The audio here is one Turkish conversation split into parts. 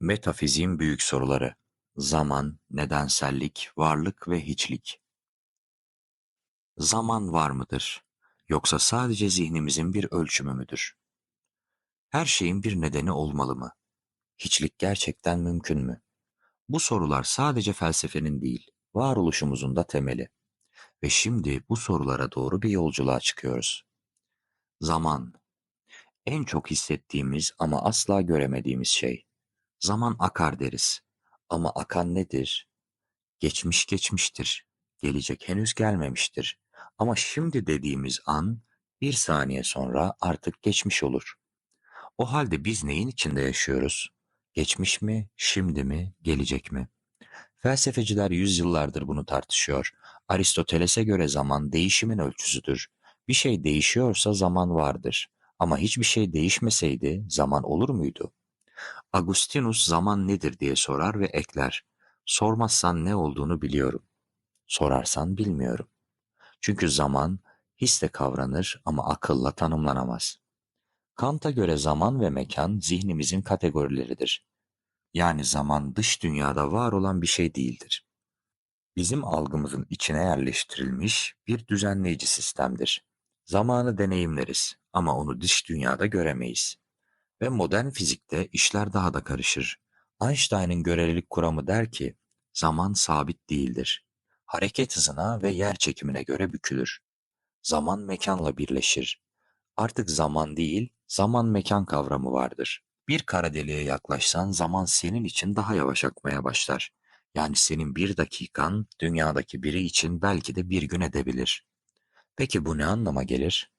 Metafiziğin büyük soruları: zaman, nedensellik, varlık ve hiçlik. Zaman var mıdır? Yoksa sadece zihnimizin bir ölçümü müdür? Her şeyin bir nedeni olmalı mı? Hiçlik gerçekten mümkün mü? Bu sorular sadece felsefenin değil, varoluşumuzun da temeli. Ve şimdi bu sorulara doğru bir yolculuğa çıkıyoruz. Zaman, en çok hissettiğimiz ama asla göremediğimiz şey. Zaman akar deriz. Ama akan nedir? Geçmiş geçmiştir. Gelecek henüz gelmemiştir. Ama şimdi dediğimiz an bir saniye sonra artık geçmiş olur. O halde biz neyin içinde yaşıyoruz? Geçmiş mi, şimdi mi, gelecek mi? Felsefeciler yüzyıllardır bunu tartışıyor. Aristoteles'e göre zaman değişimin ölçüsüdür. Bir şey değişiyorsa zaman vardır. Ama hiçbir şey değişmeseydi zaman olur muydu? Agustinus zaman nedir diye sorar ve ekler. Sormazsan ne olduğunu biliyorum. Sorarsan bilmiyorum. Çünkü zaman hisle kavranır ama akılla tanımlanamaz. Kant'a göre zaman ve mekan zihnimizin kategorileridir. Yani zaman dış dünyada var olan bir şey değildir. Bizim algımızın içine yerleştirilmiş bir düzenleyici sistemdir. Zamanı deneyimleriz ama onu dış dünyada göremeyiz. Ve modern fizikte işler daha da karışır. Einstein'ın görelilik kuramı der ki, zaman sabit değildir. Hareket hızına ve yer çekimine göre bükülür. Zaman mekanla birleşir. Artık zaman değil, zaman mekan kavramı vardır. Bir kara deliğe yaklaşsan zaman senin için daha yavaş akmaya başlar. Yani senin bir dakikan dünyadaki biri için belki de bir gün edebilir. Peki bu ne anlama gelir?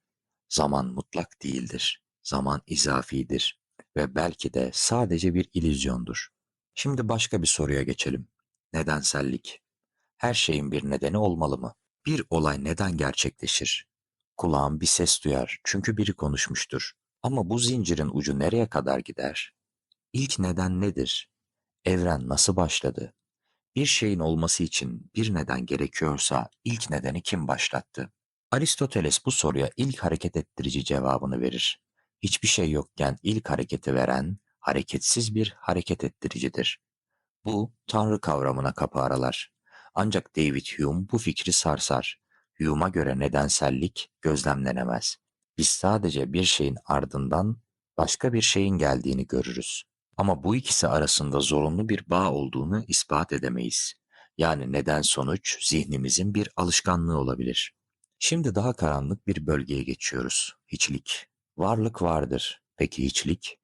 Zaman mutlak değildir. Zaman izafidir ve belki de sadece bir illüzyondur. Şimdi başka bir soruya geçelim. Nedensellik. Her şeyin bir nedeni olmalı mı? Bir olay neden gerçekleşir? Kulağım bir ses duyar çünkü biri konuşmuştur. Ama bu zincirin ucu nereye kadar gider? İlk neden nedir? Evren nasıl başladı? Bir şeyin olması için bir neden gerekiyorsa ilk nedeni kim başlattı? Aristoteles bu soruya ilk hareket ettirici cevabını verir. Hiçbir şey yokken ilk hareketi veren, hareketsiz bir hareket ettiricidir. Bu, Tanrı kavramına kapı aralar. Ancak David Hume bu fikri sarsar. Hume'a göre nedensellik gözlemlenemez. Biz sadece bir şeyin ardından başka bir şeyin geldiğini görürüz. Ama bu ikisi arasında zorunlu bir bağ olduğunu ispat edemeyiz. Yani neden sonuç zihnimizin bir alışkanlığı olabilir. Şimdi daha karanlık bir bölgeye geçiyoruz. Hiçlik. Varlık vardır. Peki hiçlik?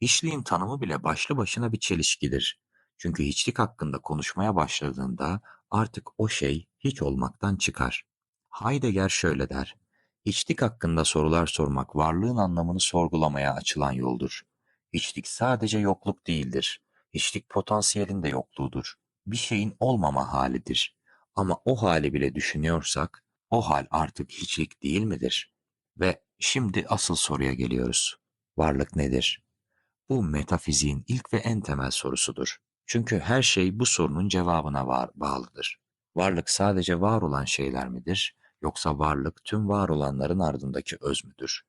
Hiçliğin tanımı bile başlı başına bir çelişkidir. Çünkü hiçlik hakkında konuşmaya başladığında artık o şey hiç olmaktan çıkar. Heidegger şöyle der: hiçlik hakkında sorular sormak varlığın anlamını sorgulamaya açılan yoldur. Hiçlik sadece yokluk değildir. Hiçlik potansiyelin de yokluğudur. Bir şeyin olmama halidir. Ama o hali bile düşünüyorsak, o hal artık hiçlik değil midir? Ve şimdi asıl soruya geliyoruz. Varlık nedir? Bu metafiziğin ilk ve en temel sorusudur. Çünkü her şey bu sorunun cevabına bağlıdır. Varlık sadece var olan şeyler midir, yoksa varlık tüm var olanların ardındaki öz müdür?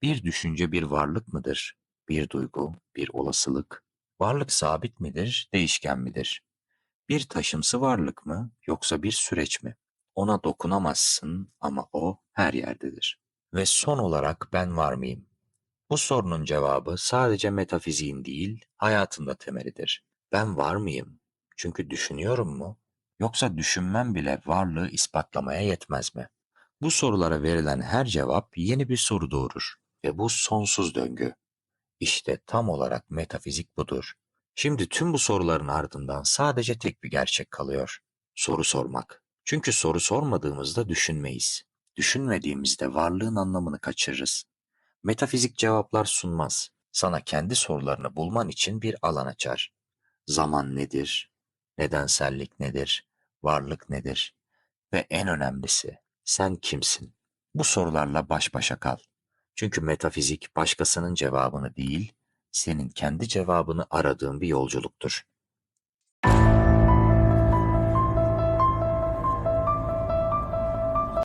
Bir düşünce bir varlık mıdır? Bir duygu, bir olasılık? Varlık sabit midir, değişken midir? Bir taşımsı varlık mı, yoksa bir süreç mi? Ona dokunamazsın ama o her yerdedir. Ve son olarak ben var mıyım? Bu sorunun cevabı sadece metafiziğin değil, hayatın da temelidir. Ben var mıyım? Çünkü düşünüyorum mu? Yoksa düşünmem bile varlığı ispatlamaya yetmez mi? Bu sorulara verilen her cevap yeni bir soru doğurur ve bu sonsuz döngü. İşte tam olarak metafizik budur. Şimdi tüm bu soruların ardından sadece tek bir gerçek kalıyor. Soru sormak. Çünkü soru sormadığımızda düşünmeyiz. Düşünmediğimizde varlığın anlamını kaçırırız. Metafizik cevaplar sunmaz. Sana kendi sorularını bulman için bir alan açar. Zaman nedir? Nedensellik nedir? Varlık nedir? Ve en önemlisi, sen kimsin? Bu sorularla baş başa kal. Çünkü metafizik başkasının cevabını değil, senin kendi cevabını aradığın bir yolculuktur.